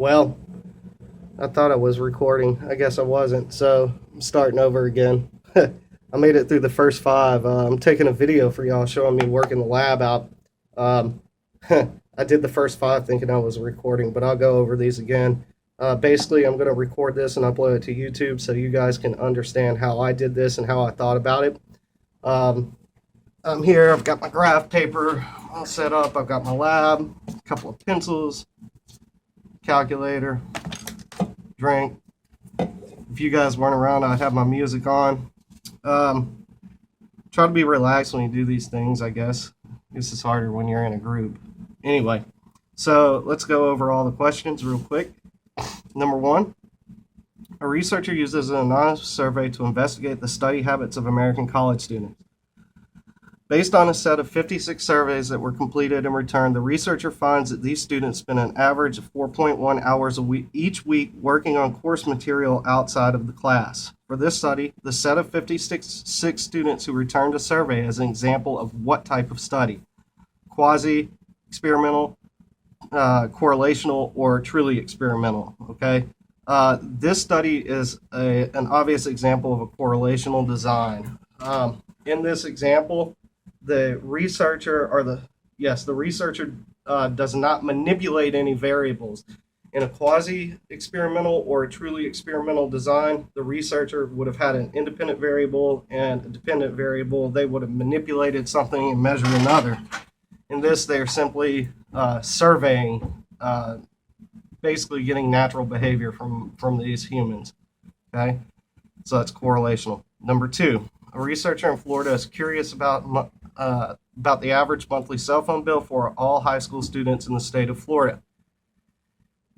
Well, I thought I was recording. I guess I wasn't, so I'm starting over again. I made it through the first five. I'm taking a video for y'all showing me working the lab out. Um, I did the first five thinking I was recording, but I'll go over these again. Basically, I'm going to record this and upload it to YouTube so you guys can understand how I did this and how I thought about it. Um, I'm here. I've got my graph paper all set up. I've got my lab, a couple of pencils, calculator, drink. If you guys weren't around, I'd have my music on. Um, Try to be relaxed when you do these things, I guess. This is harder when you're in a group. Anyway, so let's go over all the questions real quick. Number one, a researcher uses an anonymous survey to investigate the study habits of American college students. Based on a set of 56 surveys that were completed and returned, the researcher finds that these students spend an average of 4.1 hours a week each week working on course material outside of the class. For this study, the set of 56 students who returned a survey is an example of what type of study: quasi-experimental, correlational, or truly experimental. Okay, this study is an obvious example of a correlational design. In this example, the researcher does not manipulate any variables. In a quasi-experimental or a truly experimental design, the researcher would have had an independent variable and a dependent variable. They would have manipulated something and measured another. In this, they're simply surveying, basically getting natural behavior from these humans. Okay, so that's correlational. Number two, a researcher in Florida is curious about the average monthly cell phone bill for all high school students in the state of Florida.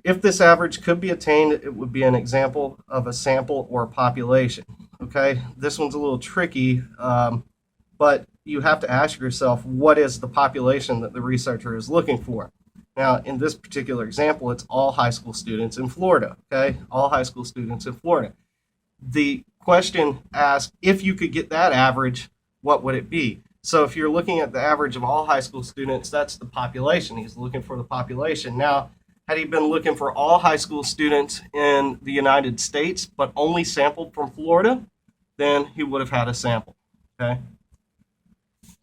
If this average could be attained, it would be an example of a sample or a population. Okay, this one's a little tricky, but you have to ask yourself, what is the population that the researcher is looking for? Now, in this particular example, it's all high school students in Florida. Okay, all high school students in Florida. The question asks, if you could get that average, what would it be? So if you're looking at the average of all high school students, that's the population. He's looking for the population. Now, had he been looking for all high school students in the United States, but only sampled from Florida, then he would have had a sample. Okay,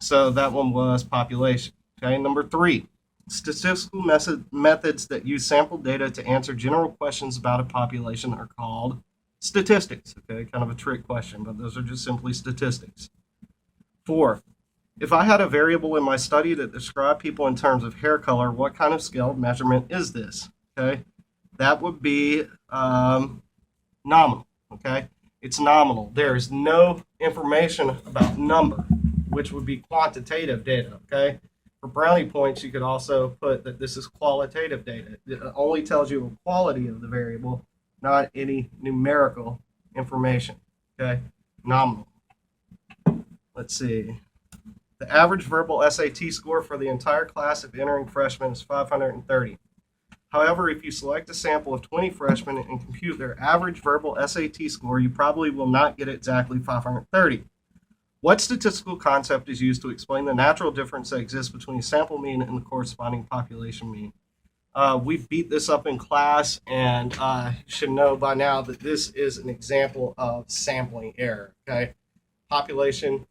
so that one was population. Okay, number three, statistical methods that use sample data to answer general questions about a population are called statistics. Okay, kind of a trick question, but those are just simply statistics. Four, if I had a variable in my study that described people in terms of hair color, what kind of scale of measurement is this? Okay, that would be nominal. Okay, it's nominal. There is no information about number, which would be quantitative data. Okay, for brownie points, you could also put that this is qualitative data. It only tells you the quality of the variable, not any numerical information. Okay, nominal. Let's see. The average verbal SAT score for the entire class of entering freshmen is 530. However, if you select a sample of 20 freshmen and compute their average verbal SAT score, you probably will not get exactly 530. What statistical concept is used to explain the natural difference that exists between a sample mean and the corresponding population mean? We beat this up in class, and you should know by now that this is an example of sampling error. Okay, population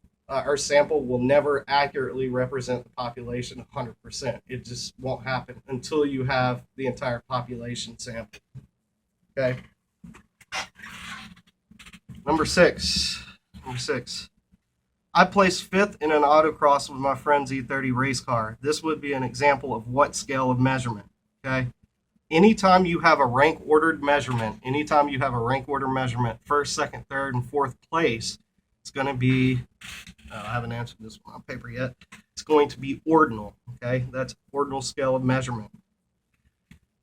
or sample will never accurately represent the population 100%. It just won't happen until you have the entire population sample. Okay. Number six. I placed fifth in an autocross with my friend's E30 race car. This would be an example of what scale of measurement? Okay. Anytime you have a rank ordered measurement, first, second, third, and fourth place, it's going to be, I haven't answered this one on paper yet. It's going to be ordinal. Okay, that's ordinal scale of measurement.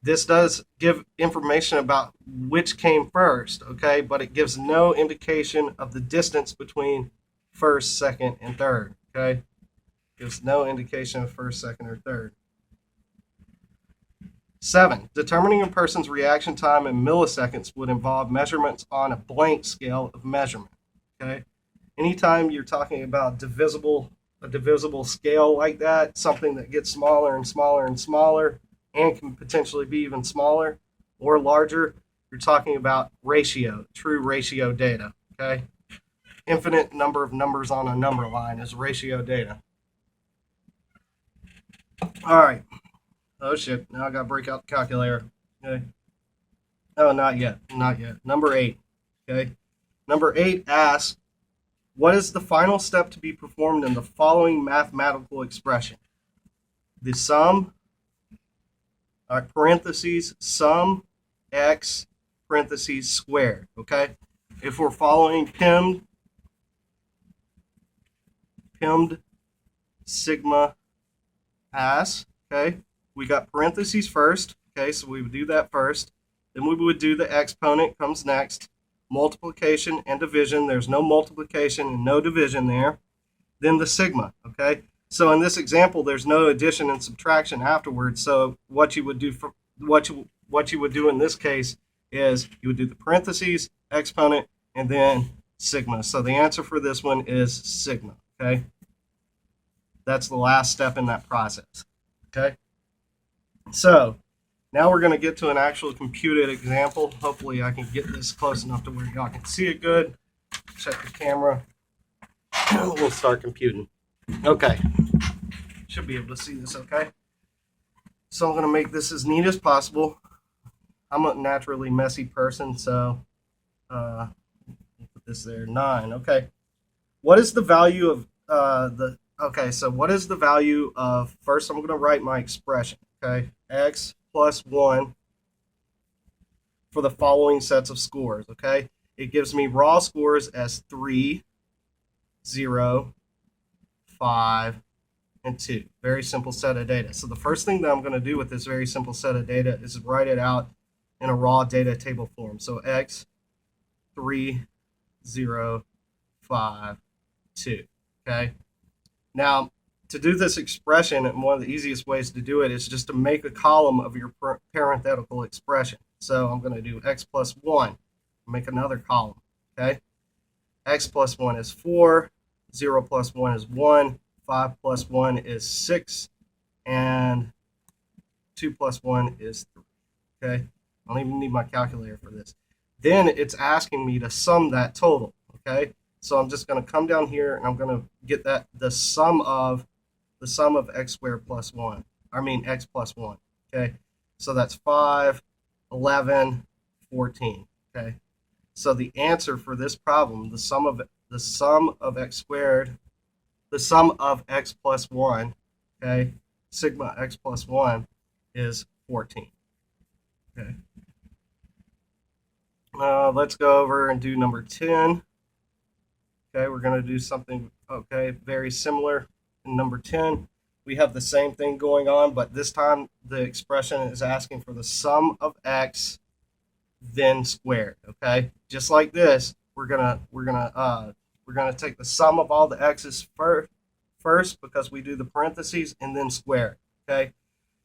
This does give information about which came first, okay, but it gives no indication of the distance between first, second, and third. Okay, gives no indication of first, second, or third. 7, determining a person's reaction time in milliseconds would involve measurements on a blank scale of measurement. Okay, anytime you're talking about a divisible scale like that, something that gets smaller and smaller and smaller and can potentially be even smaller, or larger, you're talking about ratio, true ratio data, okay? Infinite number of numbers on a number line is ratio data. All right. Oh, shit. Now I got to break out the calculator. Okay. Oh, not yet. Not yet. Number 8. Okay. Number 8 asks, what is the final step to be performed in the following mathematical expression? The sum, parentheses, sum x, parentheses, squared. Okay. If we're following PIMD sigma as, okay, we got parentheses first, okay, so we would do that first. Then we would do the exponent comes next. Multiplication and division, there's no multiplication and no division there. Then the sigma, okay. So in this example, there's no addition and subtraction afterwards. So what you would do for what you would do in this case is you would do the parentheses, exponent, and then sigma. So the answer for this one is sigma, okay? That's the last step in that process, okay? So now we're going to get to an actual computed example. Hopefully I can get this close enough to where y'all can see it good. Check the camera. We'll start computing. Okay. Should be able to see this okay. So I'm going to make this as neat as possible. I'm a naturally messy person, so put this there, 9. Okay. What is the value of what is the value of, first I'm going to write my expression, okay? X plus 1 for the following sets of scores, okay? It gives me raw scores as 3, 0, 5, and 2. Very simple set of data. So the first thing that I'm going to do with this very simple set of data is write it out in a raw data table form. So X, 3, 0, 5, 2. Okay? Now, to do this expression, and one of the easiest ways to do it is just to make a column of your parenthetical expression. So I'm going to do X plus 1. Make another column. Okay? X plus 1 is 4. 0 plus 1 is 1. 5 plus 1 is 6. And 2 plus 1 is 3. Okay? I don't even need my calculator for this. Then it's asking me to sum that total. Okay? So I'm just going to come down here and I'm going to get that the sum of x squared plus 1. I mean x plus 1. Okay? So that's 5, 11, 14. Okay? So the answer for this problem, the sum of x squared, the sum of x plus 1, okay, sigma x plus 1 is 14. Okay. Let's go over and do number 10. Okay, we're going to do something, okay, very similar. In number 10, we have the same thing going on, but this time the expression is asking for the sum of x then squared. Okay, just like this, we're gonna take the sum of all the x's first because we do the parentheses and then square. Okay,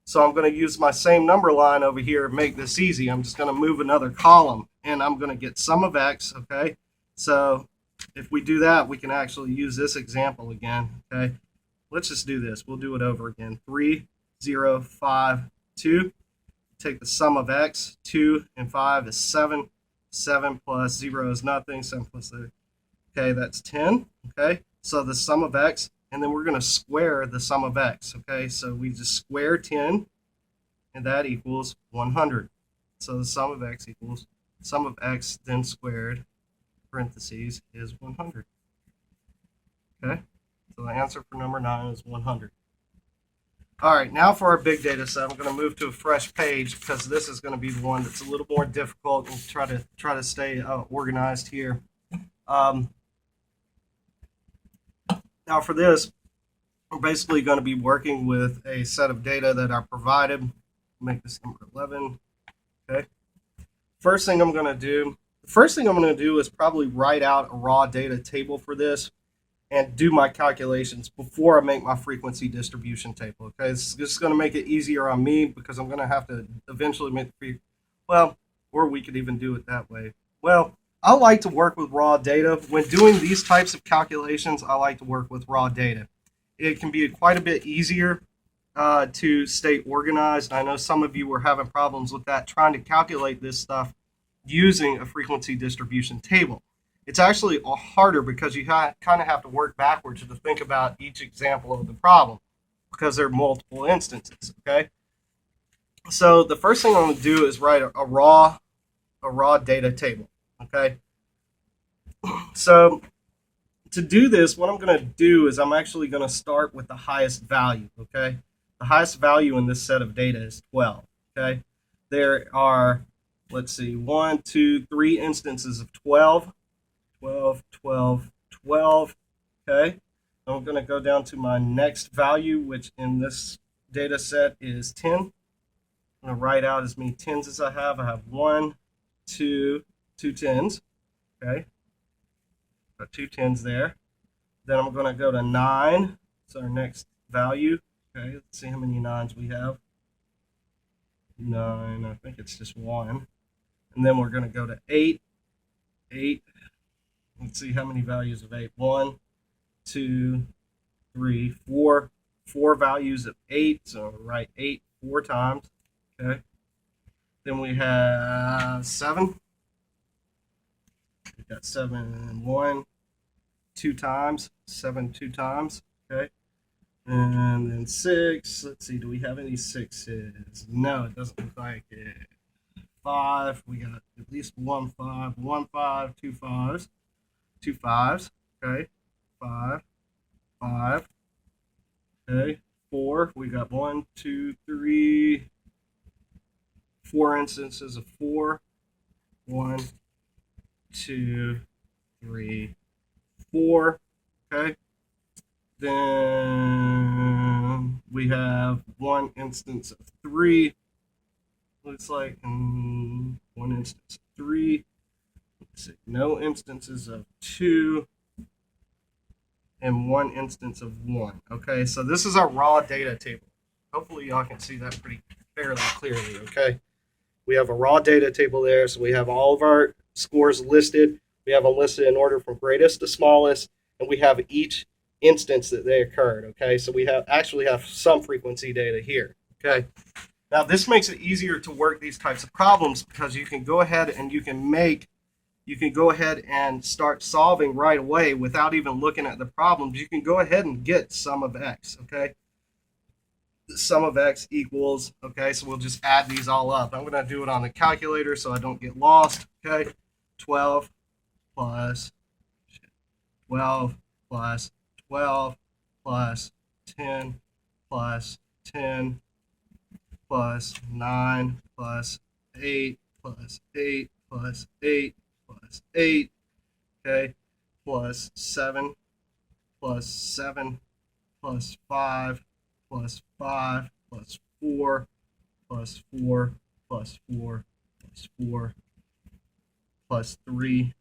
so I'm going to use my same number line over here to make this easy. I'm just going to move another column and I'm going to get sum of x. Okay, so if we do that, we can actually use this example again. Okay, let's just do this. We'll do it over again. 3, 0, 5, 2. Take the sum of x. 2 and 5 is 7. 7 plus 0 is nothing. 7 plus 3. Okay, that's 10. Okay, so the sum of x, and then we're going to square the sum of x. Okay, so we just square 10, and that equals 100. So the sum of x equals sum of x then squared, parentheses, is 100. Okay, so the answer for number 9 is 100. All right, now for our big data set, I'm going to move to a fresh page because this is going to be the one that's a little more difficult and try to stay organized here. Now for this, we're basically going to be working with a set of data that are provided. Make this number 11. Okay. First thing I'm going to do is probably write out a raw data table for this and do my calculations before I make my frequency distribution table. Okay, this is going to make it easier on me because I'm going to have to eventually make or we could even do it that way. Well, I like to work with raw data. When doing these types of calculations, I like to work with raw data. It can be quite a bit easier to stay organized. I know some of you were having problems with that, trying to calculate this stuff using a frequency distribution table. It's actually harder because you kind of have to work backwards to think about each example of the problem because there are multiple instances. Okay, so the first thing I'm going to do is write a raw data table. Okay, so to do this, what I'm going to do is I'm actually going to start with the highest value. Okay, the highest value in this set of data is 12. Okay, there are, let's see, 1, 2, 3 instances of 12, 12, 12, 12. Okay, I'm going to go down to my next value, which in this data set is 10. I'm going to write out as many tens as I have. I have 1, 2, 2 tens. Okay, got 2 tens there. Then I'm going to go to 9. It's our next value. Okay, let's see how many 9s we have. 9, I think it's just 1. And then we're going to go to 8. 8. Let's see how many values of 8. 1, 2, 3, 4. 4 values of 8. So write 8 4 times. Okay. Then we have 7. We got 7, 1, 2 times. 7 2 times. Okay. And then 6. Let's see, do we have any 6s? No, it doesn't look like it. 5. We got at least 1 5. 1 5, 2 5s. 2 5s. Okay. 5. 5. Okay. 4. We got 1, 2, 3. 4 instances of 4. 1, 2, 3, 4. Okay. Then we have 1 instance of 3. Looks like 1 instance of 3. Let's see. No instances of 2. And 1 instance of 1. Okay, so this is our raw data table. Hopefully y'all can see that pretty fairly clearly. Okay, we have a raw data table there, so we have all of our scores listed. We have them listed in order from greatest to smallest, and we have each instance that they occurred. Okay, so we actually have some frequency data here. Okay, now this makes it easier to work these types of problems because you can go ahead and you can go ahead and start solving right away without even looking at the problems. You can go ahead and get sum of x. Okay, the sum of x equals, okay, so we'll just add these all up. I'm going to do it on the calculator so I don't get lost. Okay, 12 plus 12 plus 12 plus 10 plus 10 plus 9 plus 8 plus 8 plus 8 plus 8, okay, plus 7 plus 7 plus 5 plus 5 plus 4 plus 4 plus 4 plus 4 plus 3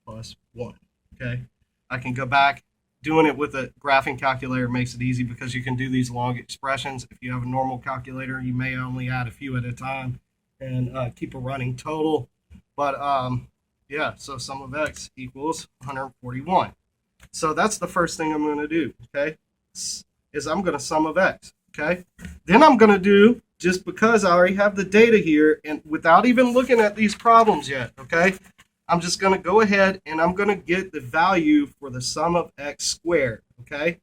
plus 1. Okay, I can go back. Doing it with a graphing calculator makes it easy because you can do these long expressions. If you have a normal calculator, you may only add a few at a time and keep a running total. But yeah, so sum of x equals 141. So that's the first thing I'm going to do, okay, is I'm going to sum of x, okay? Then I'm going to do, just because I already have the data here and without even looking at these problems yet, okay, I'm just going to go ahead and I'm going to get the value for the sum of x squared, okay?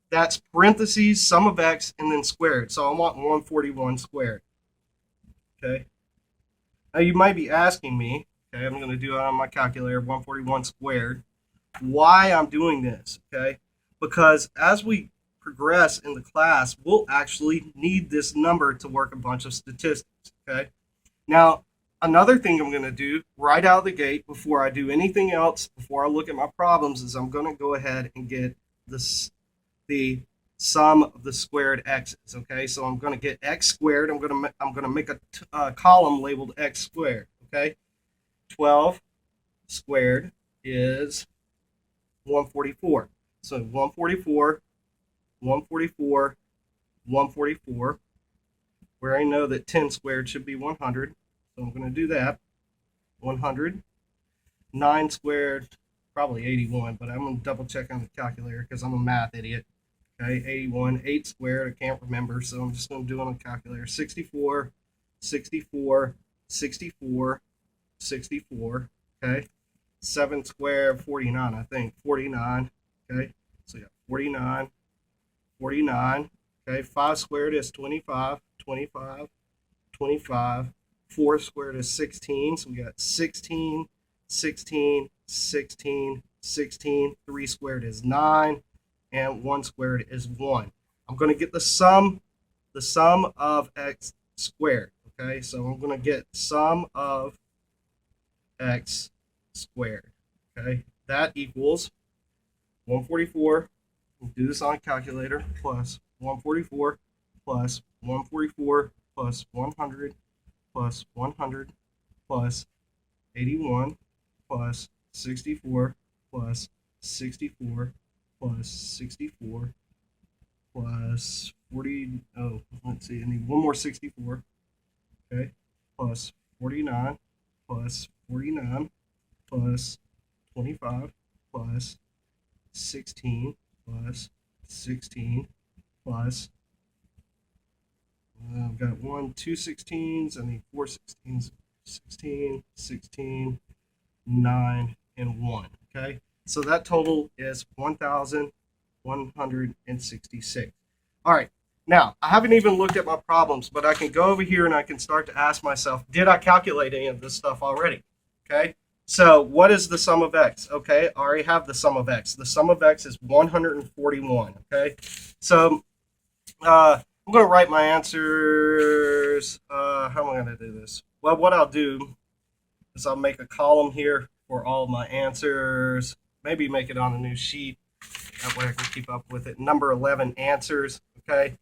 That's parentheses, sum of x, and then squared. So I want 141 squared, okay? Now you might be asking me, okay, I'm going to do it on my calculator, 141 squared, why I'm doing this, okay? Because as we progress in the class, we'll actually need this number to work a bunch of statistics, okay? Now, another thing I'm going to do right out of the gate before I do anything else, before I look at my problems, is I'm going to go ahead and get the sum of the squared x's, okay? So I'm going to get x squared. I'm going to make a column labeled x squared, okay? 12 squared is 144. So 144, 144, 144. We already know that 10 squared should be 100. So I'm going to do that. 100. 9 squared, probably 81, but I'm going to double check on the calculator because I'm a math idiot. Okay, 81, 8 squared, I can't remember, so I'm just going to do it on a calculator. 64, 64, 64, 64, okay. 7 squared, 49, I think, 49, okay. So we got 49, 49, okay. 5 squared is 25, 25, 25. 4 squared is 16, so we got 16, 16, 16, 16. 3 squared is 9, and 1 squared is 1. I'm going to get the sum of x squared, okay? So I'm going to get sum of x squared, okay? That equals 144, we'll do this on a calculator, plus 144 plus 144 plus 100 plus 100 plus 81 plus 64 plus 64 plus 64 plus 40. Oh, let's see, I need one more 64. Okay, plus 49 plus 49 plus 25 plus 16 plus 16 plus I've got 2 16s. I need 4 16s. 16, 16, 9, and 1. Okay, so that total is 1,166. All right, now I haven't even looked at my problems, but I can go over here and I can start to ask myself, did I calculate any of this stuff already? Okay, so what is the sum of x? Okay, I already have the sum of x. The sum of x is 141. Okay, so I'm going to write my answers. How am I going to do this? Well, what I'll do is I'll make a column here for all of my answers. Maybe make it on a new sheet. That way I can keep up with it. Number 11, answers. Okay.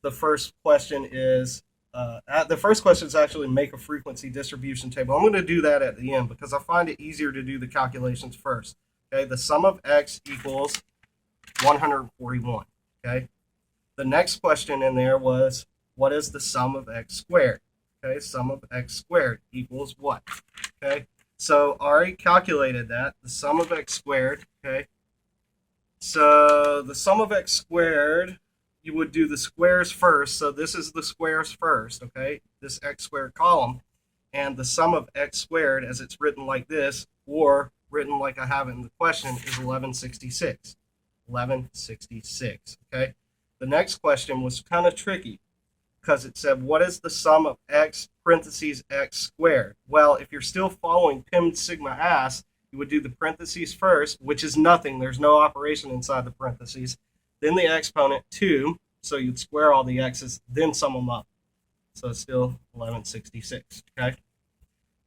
The first question is actually make a frequency distribution table. I'm going to do that at the end because I find it easier to do the calculations first. Okay. The sum of x equals 141. Okay. The next question in there was, what is the sum of x squared? Okay, sum of x squared equals what? Okay, so I already calculated that. The sum of x squared, okay. So the sum of x squared, you would do the squares first. So this is the squares first, okay, this x squared column. And the sum of x squared, as it's written like this, or written like I have it in the question, is 1166. 1166, okay. The next question was kind of tricky because it said, what is the sum of x parentheses x squared? Well, if you're still following Pim Sigma As, you would do the parentheses first, which is nothing. There's no operation inside the parentheses. Then the exponent 2, so you'd square all the x's, then sum them up. So it's still 1166, okay?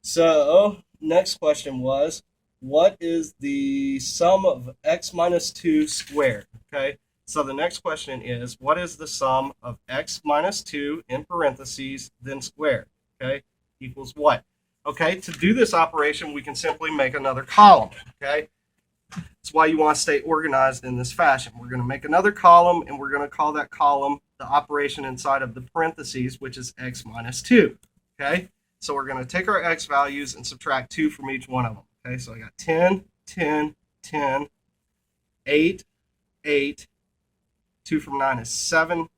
So next question was, what is the sum of x minus 2 squared, okay? So the next question is, what is the sum of x minus 2 in parentheses, then squared, okay, equals what? Okay, to do this operation, we can simply make another column, okay? That's why you want to stay organized in this fashion. We're going to make another column, and we're going to call that column the operation inside of the parentheses, which is x minus 2, okay? So we're going to take our x values and subtract 2 from each one of them, okay? So I got 10, 10, 10, 8, 8, 2 from 9 is 7.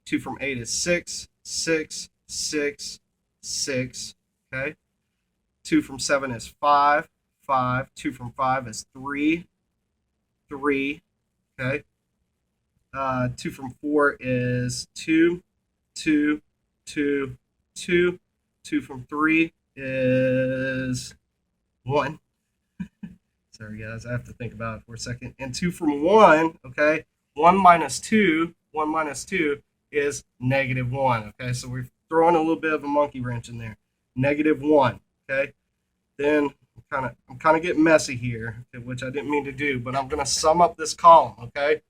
2 from 8 is 6. 6, 6, 6. Okay. 2 from 7 is 5. 5. 2 from 5 is 3. 3. Okay. 2 from 4 is 2. 2, 2, 2. 2 from 3 is 1. Sorry, guys. I have to think about it for a second. And 2 from 1, okay. 1 minus 2 is negative 1, okay? So we're throwing a little bit of a monkey wrench in there. Negative 1, okay? Then I'm kind of getting messy here, okay, which I didn't mean to do, but I'm going to sum up this column, okay?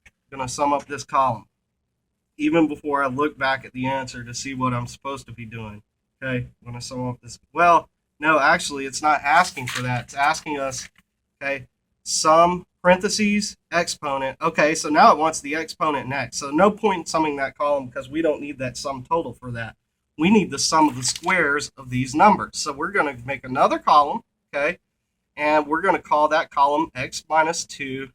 I'm going to sum up this column, even before I look back at the answer to see what I'm supposed to be doing, okay? I'm going to sum up this. Well, no, actually, it's not asking for that. It's asking us, okay, sum parentheses, exponent. Okay, so now it wants the exponent next. So no point in summing that column because we don't need that sum total for that. We need the sum of the squares of these numbers. So we're going to make another column, okay, and we're going to call that column x minus 2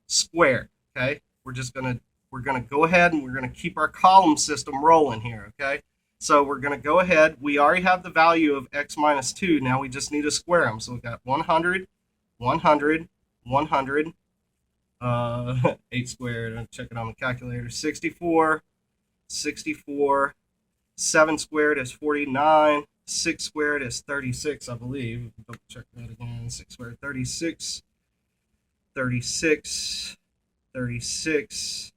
squared, okay. we're gonna go ahead and we're gonna keep our column system rolling here, okay? So we're gonna go ahead. We already have the value of x minus 2. Now we just need to square them. So we've got 100, 100, 100, 8 squared, I'll check it on the calculator, 64, 64, 7 squared is 49, 6 squared is 36, I believe. Double check that again. 6 squared, 36, 36, 36,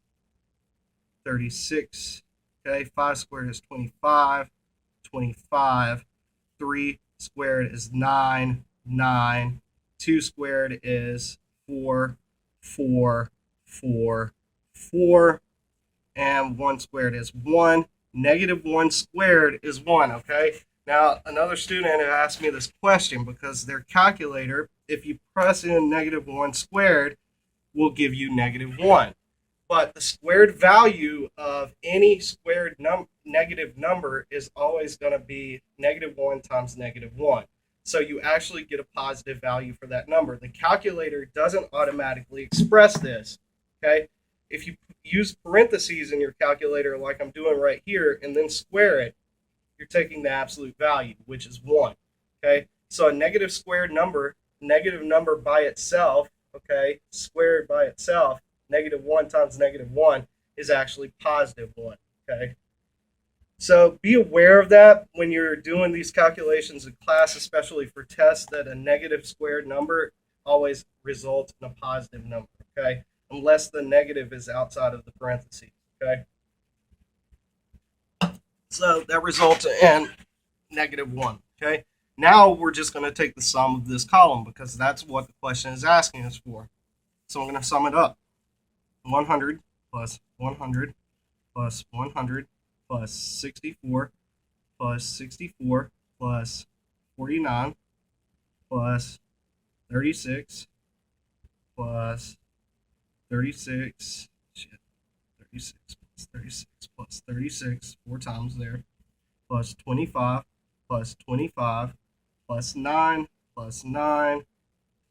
36. Okay, 5 squared is 25, 25. 3 squared is 9, 9. 2 squared is 4, 4, 4, 4. And 1 squared is 1. Negative 1 squared is 1, okay? Now, another student asked me this question because their calculator, if you press in negative 1 squared, will give you negative 1. But the squared value of any squared negative number is always going to be negative 1 times negative 1. So you actually get a positive value for that number. The calculator doesn't automatically express this, okay? If you use parentheses in your calculator like I'm doing right here and then square it, you're taking the absolute value, which is 1, okay? So a negative squared number, negative number by itself, okay, squared by itself, negative 1 times negative 1 is actually positive 1, okay? So be aware of that when you're doing these calculations in class, especially for tests, that a negative squared number always results in a positive number, okay? Unless the negative is outside of the parentheses, okay? So that results in negative 1, okay? Now we're just going to take the sum of this column because that's what the question is asking us for. So I'm going to sum it up. 100 plus 100 plus 100 plus 64 plus 64 plus 49 plus 36 plus 36, 36 plus 36 plus 36, 4 times there, plus 25 plus 25 plus 9 plus 9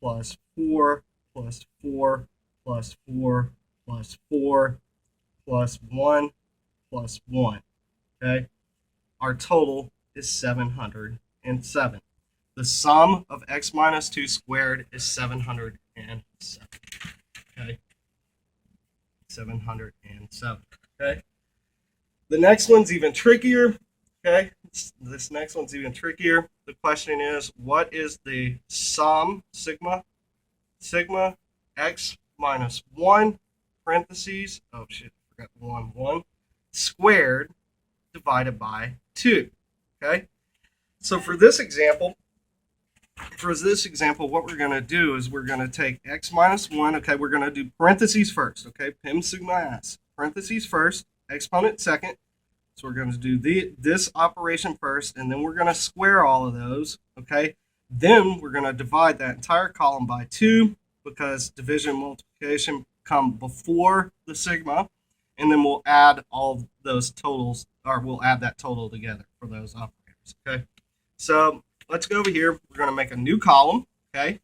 plus 4 plus 4 plus 4 plus 4 plus 1 plus 1. Okay? Our total is 707. The sum of x minus 2 squared is 707. Okay? 707. Okay? The next one's even trickier. Okay? This next one's even trickier. The question is, what is the sum, sigma x minus 1, parentheses, oh shit, I forgot the 1, squared divided by 2. Okay? So for this example, what we're going to do is we're going to take x minus 1. Okay, we're going to do parentheses first. Okay, Pim sigma s. Parentheses first, exponent second. So we're going to do this operation first, and then we're going to square all of those. Okay, then we're going to divide that entire column by 2 because division and multiplication come before the sigma, and then we'll add all those totals, or we'll add that total together for those operators. Okay, so let's go over here. We're going to make a new column, okay?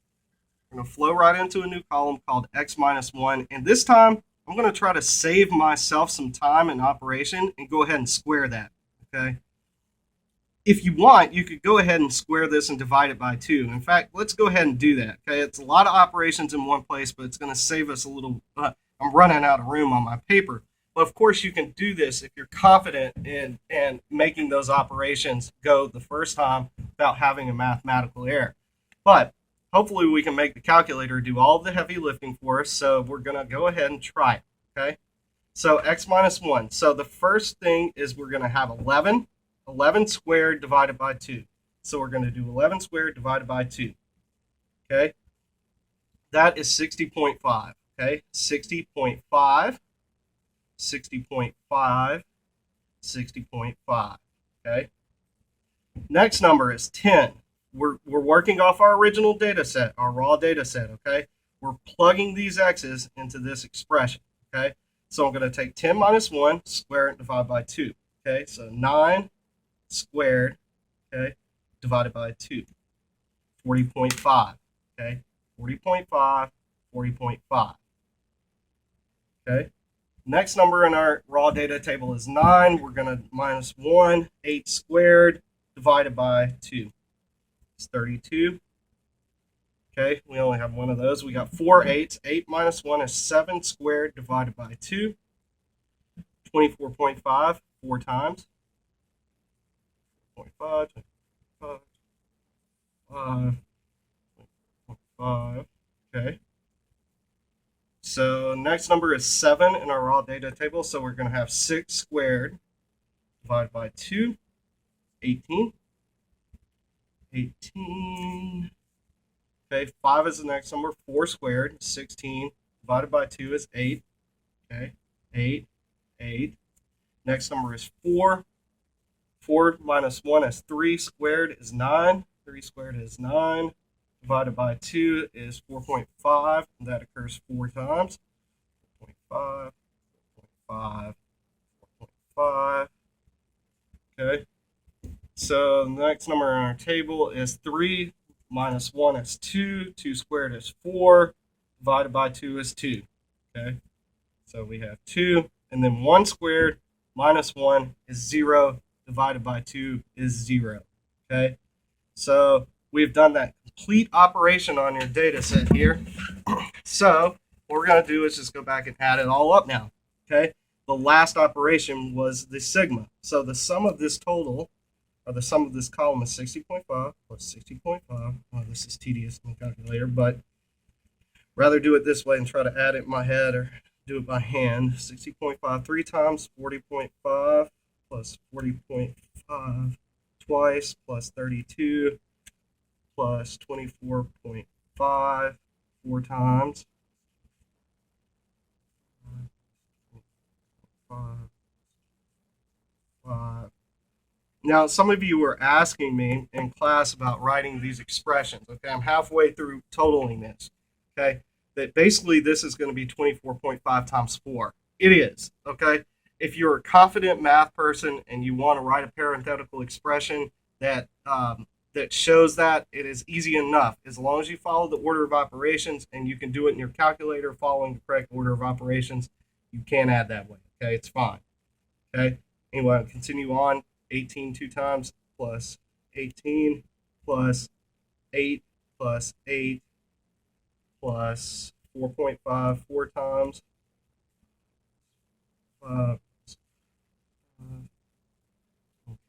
We're going to flow right into a new column called x minus 1. And this time, I'm going to try to save myself some time in operation and go ahead and square that, okay? If you want, you could go ahead and square this and divide it by 2. In fact, let's go ahead and do that, okay? It's a lot of operations in one place, but it's going to save us a little. I'm running out of room on my paper. But of course, you can do this if you're confident in making those operations go the first time without having a mathematical error. But hopefully we can make the calculator do all the heavy lifting for us. So we're going to go ahead and try it. Okay. So x minus 1. So the first thing is we're going to have 11. 11 squared divided by 2. So we're going to do 11 squared divided by 2. Okay. That is 60.5. Okay. 60.5. 60.5, 60.5, okay? Next number is 10. We're working off our original data set, our raw data set, okay? We're plugging these x's into this expression, okay? So I'm going to take 10 minus 1, square it, and divide by 2, okay? So 9 squared, okay, divided by 2, 40.5, okay? 40.5, 40.5, okay? Next number in our raw data table is 9. We're going to minus 1. 8 squared divided by 2. It's 32. Okay, we only have one of those. We got 4 8s. 8 minus 1 is 7 squared divided by 2. 24.5, 4 times. 0.5, 5, 5. Okay. So next number is 7 in our raw data table. So we're going to have 6 squared divided by 2. 18. 18. Okay, 5 is the next number. 4 squared, 16. Divided by 2 is 8. Okay, 8, 8. Next number is 4. 4 minus 1 is 3 squared is 9. 3 squared is 9. Divided by 2 is 4.5. That occurs 4 times. 4.5, 4.5, 4.5. Okay. So the next number on our table is 3 minus 1 is 2. 2 squared is 4. Divided by 2 is 2. Okay. So we have 2. And then 1 squared minus 1 is 0. Divided by 2 is 0. Okay. So we've done that complete operation on your data set here. So what we're going to do is just go back and add it all up now. Okay. The last operation was the sigma. So the sum of this total, or the sum of this column, is 60.5 plus 60.5. Oh, this is tedious in the calculator, but rather do it this way and try to add it in my head or do it by hand. 60.5 3 times 40.5 plus 40.5 twice plus 32 plus 24.5 4 times. 5. Now, some of you were asking me in class about writing these expressions. Okay, I'm halfway through totaling this. Okay, that basically this is going to be 24.5 times 4. It is. Okay, if you're a confident math person and you want to write a parenthetical expression that that shows that, it is easy enough as long as you follow the order of operations and you can do it in your calculator following the correct order of operations. You can add that way. Okay, it's fine. Okay, anyway, I'll continue on. 18 2 times plus 18 plus 8 plus 8 plus 4.5 4 times.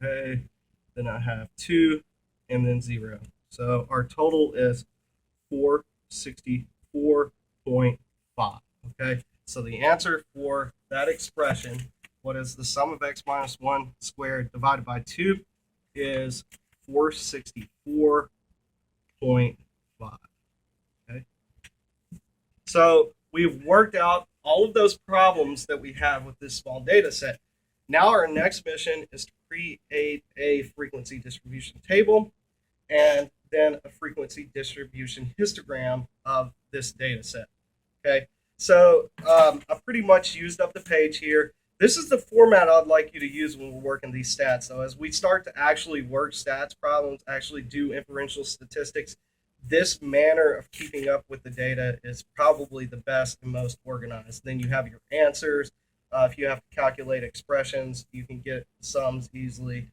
Okay, then I have 2 and then 0. So our total is 464.5. Okay, so the answer for that expression, what is the sum of x minus 1 squared divided by 2, is 464.5. Okay. So we've worked out all of those problems that we have with this small data set. Now our next mission is to create a frequency distribution table and then a frequency distribution histogram of this data set. Okay. So I pretty much used up the page here. This is the format I'd like you to use when we're working these stats. So as we start to actually work stats problems, actually do inferential statistics, this manner of keeping up with the data is probably the best and most organized. Then you have your answers. If you have to calculate expressions, you can get sums easily.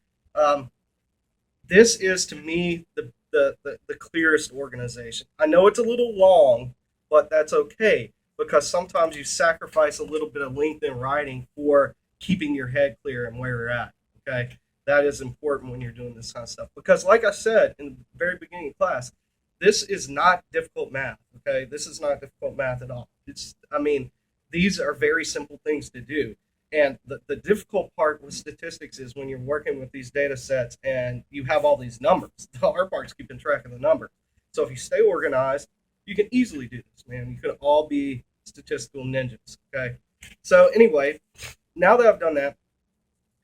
This is, to me, the clearest organization. I know it's a little long, but that's okay, because sometimes you sacrifice a little bit of length in writing for keeping your head clear and where you're at. Okay, that is important when you're doing this kind of stuff, because like I said in the very beginning of class, this is not difficult math. Okay, this is not difficult math at all. These are very simple things to do. And the difficult part with statistics is when you're working with these data sets and you have all these numbers. The hard part is keeping track of the numbers. So if you stay organized, you can easily do this, man. You can all be statistical ninjas. Okay. So anyway, now that I've done that,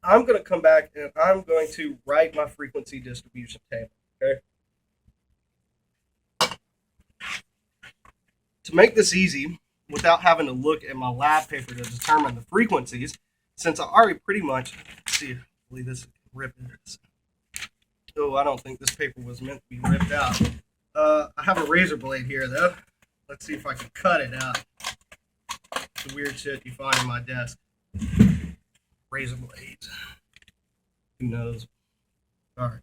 I'm going to come back and I'm going to write my frequency distribution table. Okay. To make this easy, without having to look at my lab paper to determine the frequencies, since I already pretty much, let's see, hopefully this is ripping this. Oh, I don't think this paper was meant to be ripped out. I have a razor blade here, though. Let's see if I can cut it out. the weird shit you find on my desk. Razor blades. Who knows? All right.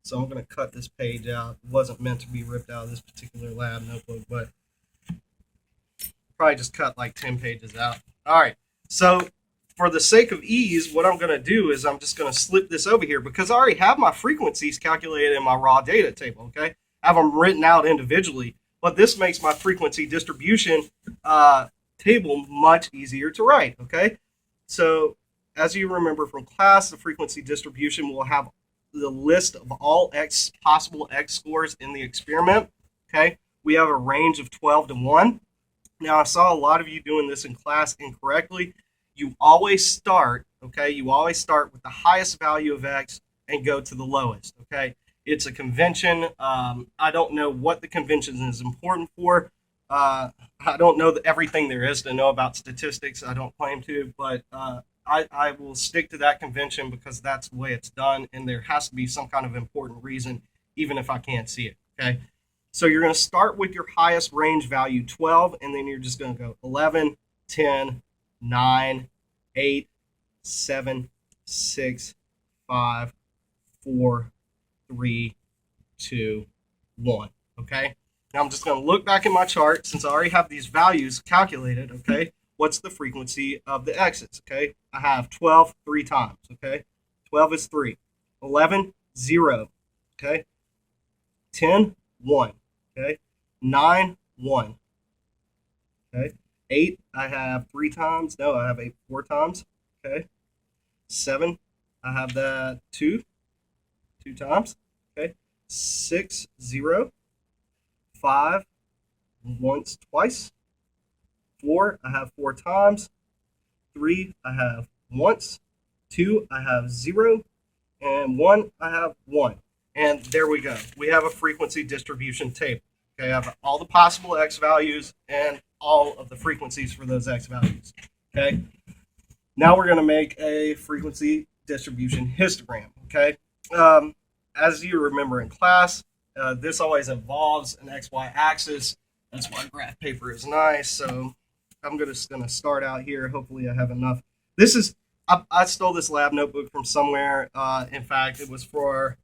So I'm going to cut this page out. It wasn't meant to be ripped out of this particular lab notebook, but probably just cut like 10 pages out. All right. So for the sake of ease, what I'm going to do is I'm just going to slip this over here because I already have my frequencies calculated in my raw data table, okay? I have them written out individually, but this makes my frequency distribution table much easier to write, okay? So as you remember from class, the frequency distribution will have the list of all possible X scores in the experiment, okay? We have a range of 12 to 1. Now, I saw a lot of you doing this in class incorrectly. You always start, okay? You always start with the highest value of X and go to the lowest, okay? It's a convention. I don't know what the convention is important for. I don't know everything there is to know about statistics. I don't claim to, but I will stick to that convention because that's the way it's done, and there has to be some kind of important reason, even if I can't see it, okay? So you're going to start with your highest range value, 12, and then you're just going to go 11, 10, 9, 8, 7, 6, 5, 4, 3, 2, 1, okay? Now I'm just going to look back at my chart since I already have these values calculated, okay? What's the frequency of the X's, okay? I have 12 3 times, okay? 12 is 3. 11, 0, okay? 10, 1, okay? 9, 1, okay? 8, I have 3 times. No, I have 8 4 times, okay? 7, I have that 2 times, okay? 6, 0. 5, once, twice. 4, I have 4 times. 3, I have once. 2, I have 0. And 1, I have 1. And there we go. We have a frequency distribution table. Okay, I have all the possible X values and all of the frequencies for those X values. Okay, now we're going to make a frequency distribution histogram. Okay, as you remember in class, this always involves an XY axis. That's why graph paper is nice. So I'm just going to start out here. Hopefully I have enough. This is, I stole this lab notebook from somewhere. In fact, it was for,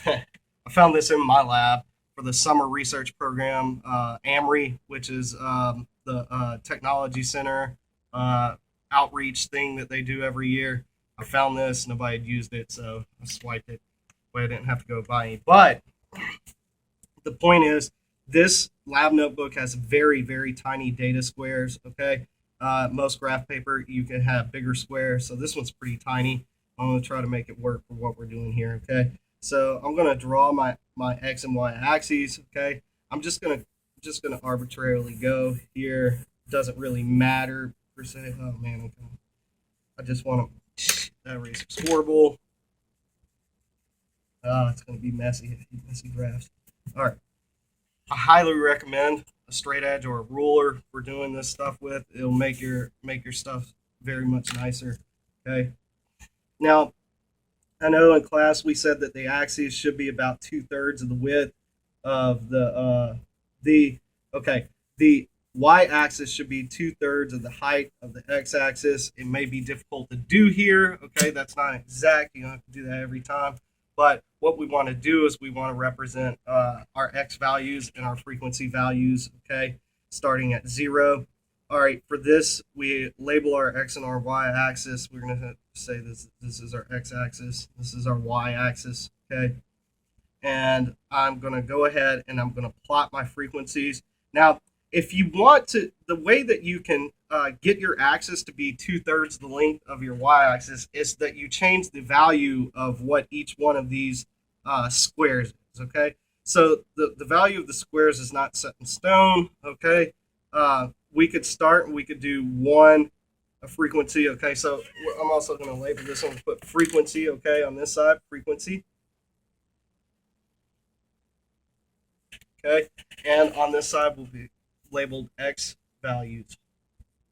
I found this in my lab for the summer research program, AMRI, which is the technology center outreach thing that they do every year. I found this, nobody had used it, so I swiped it. Way I didn't have to go buy any. But the point is, this lab notebook has very, very tiny data squares, okay? Most graph paper, you can have bigger squares, so this one's pretty tiny. I'm going to try to make it work for what we're doing here, okay? So I'm going to draw my X and Y axes, okay? I'm just gonna arbitrarily go here. Doesn't really matter, per se. Oh, man, okay. I just want to, that eraser's horrible. It's going to be messy graphs. All right. I highly recommend a straight edge or a ruler for doing this stuff with. It'll make your stuff very much nicer. Okay. Now, I know in class we said that the axes should be about 2/3 of the width of the y-axis should be 2/3 of the height of the x-axis. It may be difficult to do here. Okay, that's not exact. You don't have to do that every time. But what we want to do is we want to represent our X values and our frequency values, okay, starting at 0. All right, for this, we label our X and our Y axis. We're going to say this is our X axis. This is our Y axis, okay? And I'm going to go ahead and I'm going to plot my frequencies. Now, if you want to, the way that you can get your axis to be 2/3 the length of your y-axis is that you change the value of what each one of these squares is, okay? So the value of the squares is not set in stone, okay? We could start and we could do a frequency, okay? So I'm also going to label this one, put frequency, okay, on this side, frequency. Okay, and on this side will be labeled X values,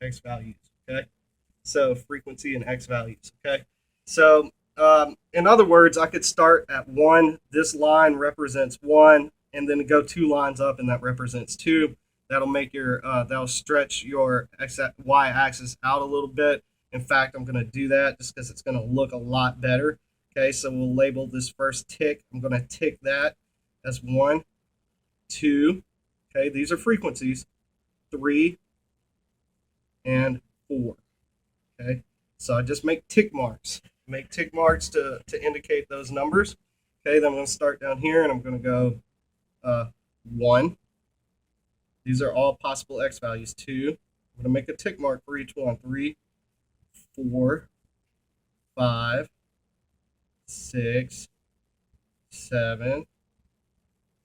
okay? So frequency and X values, okay? So in other words, I could start at 1. This line represents 1, and then go 2 lines up, and that represents 2. That'll make your that'll stretch your y-axis out a little bit. In fact, I'm going to do that just because it's going to look a lot better. Okay, so we'll label this first tick. I'm going to tick that as 1, 2. Okay, these are frequencies. 3 and 4. Okay, so I just make tick marks. Make tick marks to indicate those numbers. Okay, then I'm going to start down here and I'm going to go 1. These are all possible x values. 2. I'm going to make a tick mark for each one. 3, 4, 5, 6, 7,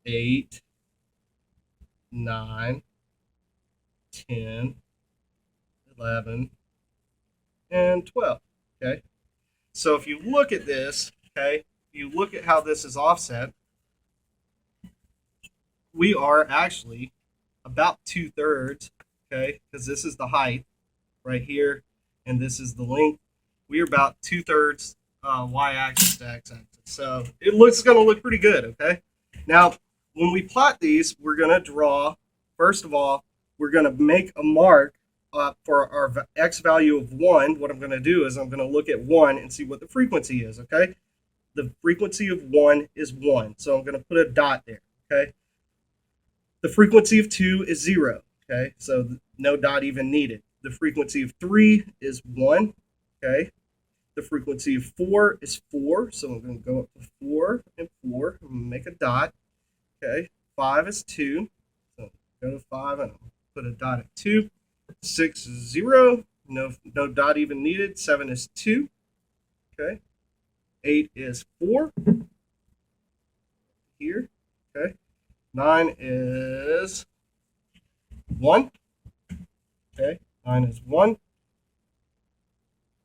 8, 9, 10, 11, and 12. Okay. So if you look at this, okay, you look at how this is offset, we are actually about 2/3, okay, because this is the height right here, and this is the length. We are about 2/3 y-axis to x-axis. So it looks going to look pretty good, okay? Now, when we plot these, we're going to draw, first of all, we're going to make a mark for our x value of 1. What I'm going to do is I'm going to look at 1 and see what the frequency is, okay? The frequency of 1 is 1, so I'm going to put a dot there, okay? The frequency of 2 is 0, okay? So no dot even needed. The frequency of 3 is 1, okay? The frequency of 4 is 4, so I'm going to go up to 4 and 4 and make a dot, okay? 5 is 2, so go to 5 and put a dot at 2. 6 is 0, no dot even needed. 7 is 2, okay? 8 is 4 here, okay? 9 is 1, okay? 9 is 1.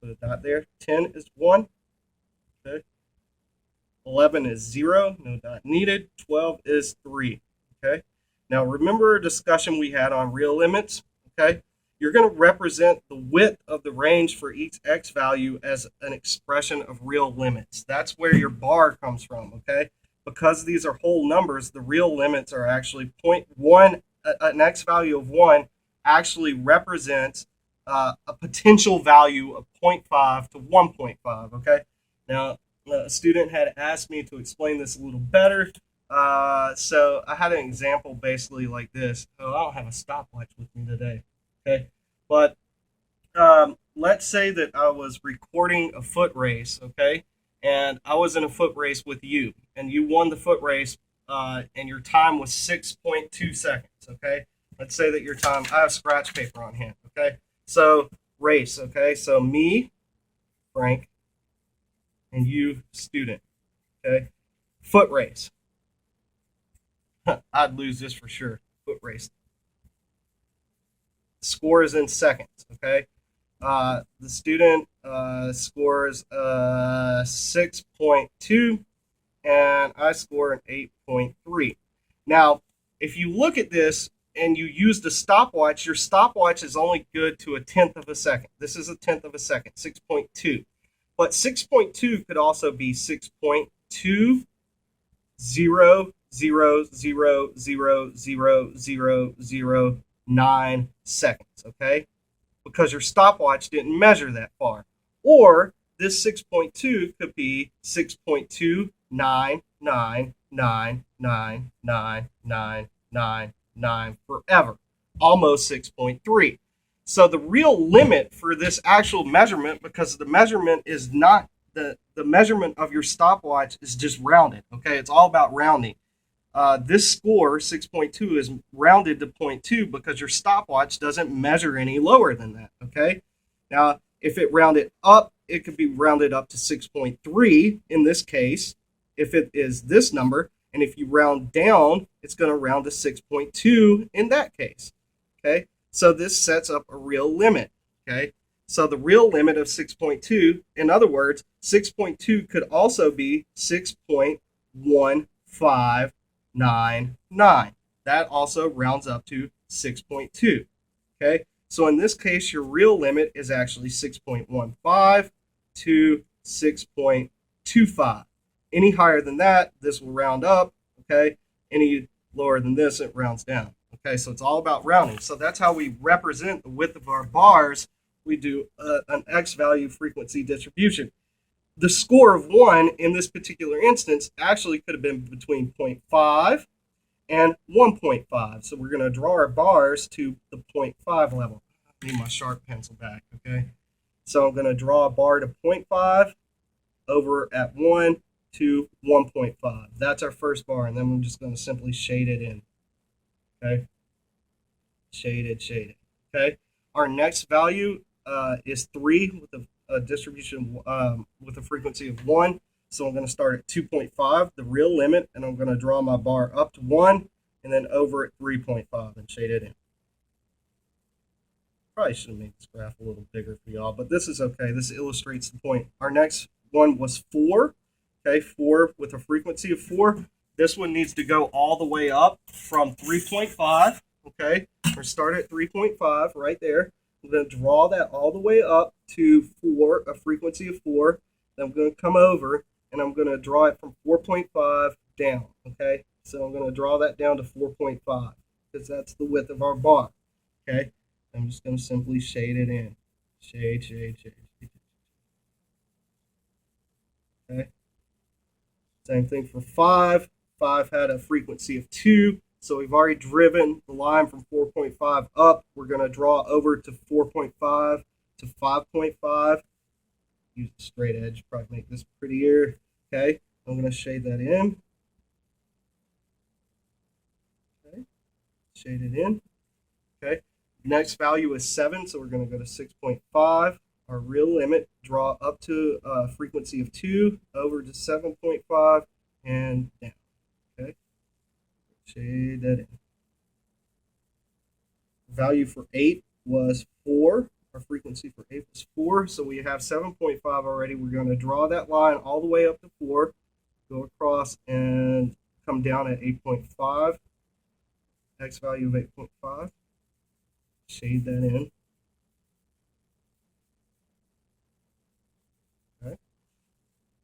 Put a dot there. 10 is 1, okay? 11 is 0, no dot needed. 12 is 3, okay? Now remember a discussion we had on real limits, okay? You're going to represent the width of the range for each x value as an expression of real limits. That's where your bar comes from, okay? Because these are whole numbers, the real limits are actually 0.1. An x value of 1 actually represents a potential value of 0.5 to 1.5, okay? Now, a student had asked me to explain this a little better, so I had an example basically like this. Oh, I don't have a stopwatch with me today, okay? But let's say that I was recording a foot race, okay? And I was in a foot race with you, and you won the foot race, and your time was 6.2 seconds, okay? Let's say that your time, I have scratch paper on hand, okay? So, race, okay? So, me, Frank, and you, student, okay? Foot race. I'd lose this for sure, foot race. Score is in seconds, okay? The student scores 6.2, and I score an 8.3. Now, if you look at this and you use the stopwatch, your stopwatch is only good to 1/10 of a second. This is 1/10 of a second, 6.2. But 6.2 could also be 6.200000009 seconds, okay? Because your stopwatch didn't measure that far. Or this 6.2 could be 6.299999999 forever, almost 6.3. So the real limit for this actual measurement, because the measurement is not the measurement of your stopwatch is just rounded, okay? It's all about rounding. This score, 6.2, is rounded to 0.2 because your stopwatch doesn't measure any lower than that, okay? Now, if it rounded up, it could be rounded up to 6.3 in this case, if it is this number. And if you round down, it's going to round to 6.2 in that case, okay? So this sets up a real limit, okay? So the real limit of 6.2, in other words, 6.2 could also be 6.1599. That also rounds up to 6.2, okay? So in this case, your real limit is actually 6.15 to 6.25. Any higher than that, this will round up, okay? Any lower than this, it rounds down, Okay, so it's all about rounding. So that's how we represent the width of our bars. We do an X value frequency distribution. The score of 1 in this particular instance actually could have been between 0.5 and 1.5. So we're going to draw our bars to the 0.5 level. I need my sharp pencil back, okay? So I'm going to draw a bar to 0.5 over at 1 to 1.5. That's our first bar, and then I'm just going to simply shade it in, okay? Shaded, okay? Our next value is 3 with a distribution with a frequency of 1. So I'm going to start at 2.5, the real limit, and I'm going to draw my bar up to 1 and then over at 3.5 and shade it in. Probably should have made this graph a little bigger for y'all, but this is okay. This illustrates the point. Our next one was 4, okay, 4 with a frequency of 4. This one needs to go all the way up from 3.5, okay? We're start at 3.5 right there. I'm going to draw that all the way up to 4, a frequency of 4. Then I'm going to come over and I'm going to draw it from 4.5 down, okay? So I'm going to draw that down to 4.5 because that's the width of our bar, okay? I'm just going to simply shade it in. Shade. Okay? Same thing for 5. 5 had a frequency of 2, so we've already driven the line from 4.5 up. We're going to draw over to 4.5 to 5.5. Use a straight edge, probably make this prettier. Okay, I'm going to shade that in. Okay, shade it in. Okay, next value is 7, so we're going to go to 6.5. Our real limit, draw up to a frequency of 2, over to 7.5, and down. Okay, shade that in. Value for 8 was 4. Our frequency for 8 was 4, so we have 7.5 already. We're going to draw that line all the way up to 4, go across and come down at 8.5, X value of 8.5, shade that in. Okay.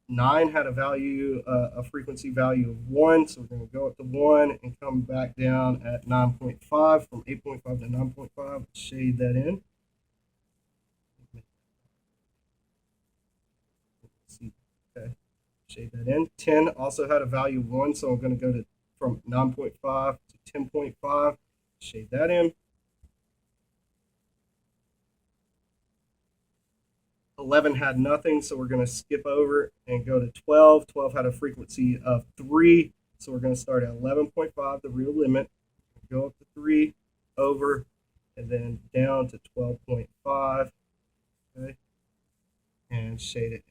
9 had a value, a frequency value of 1, so we're going to go up to 1 and come back down at 9.5, from 8.5 to 9.5, shade that in. Okay, shade that in. 10 also had a value of 1, so I'm going to go to from 9.5 to 10.5, shade that in. 11 had nothing, so we're going to skip over and go to 12. 12 had a frequency of 3, so we're going to start at 11.5, the real limit, go up to 3, over, and then down to 12.5, okay, and shade it.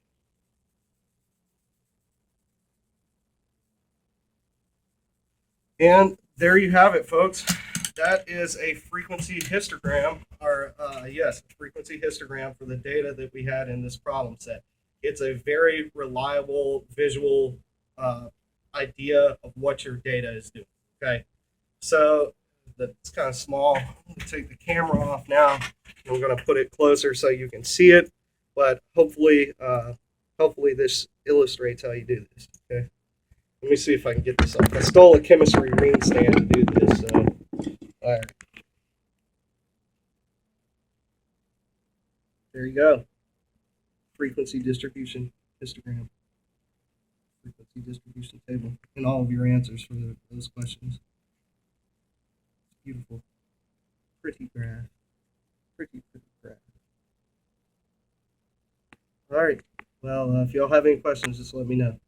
And there you have it, folks. That is a frequency histogram, or yes, a frequency histogram for the data that we had in this problem set. It's a very reliable visual idea of what your data is doing. Okay, so it's kind of small. Take the camera off now. I'm going to put it closer so you can see it, but hopefully this illustrates how you do this. Okay. Let me see if I can get this up. I stole a chemistry ring stand to do this. So, all right. There you go. Frequency distribution histogram. Frequency distribution table. And all of your answers for those questions. Beautiful. Pretty graph. Pretty graph. All right. Well, if y'all have any questions, just let me know.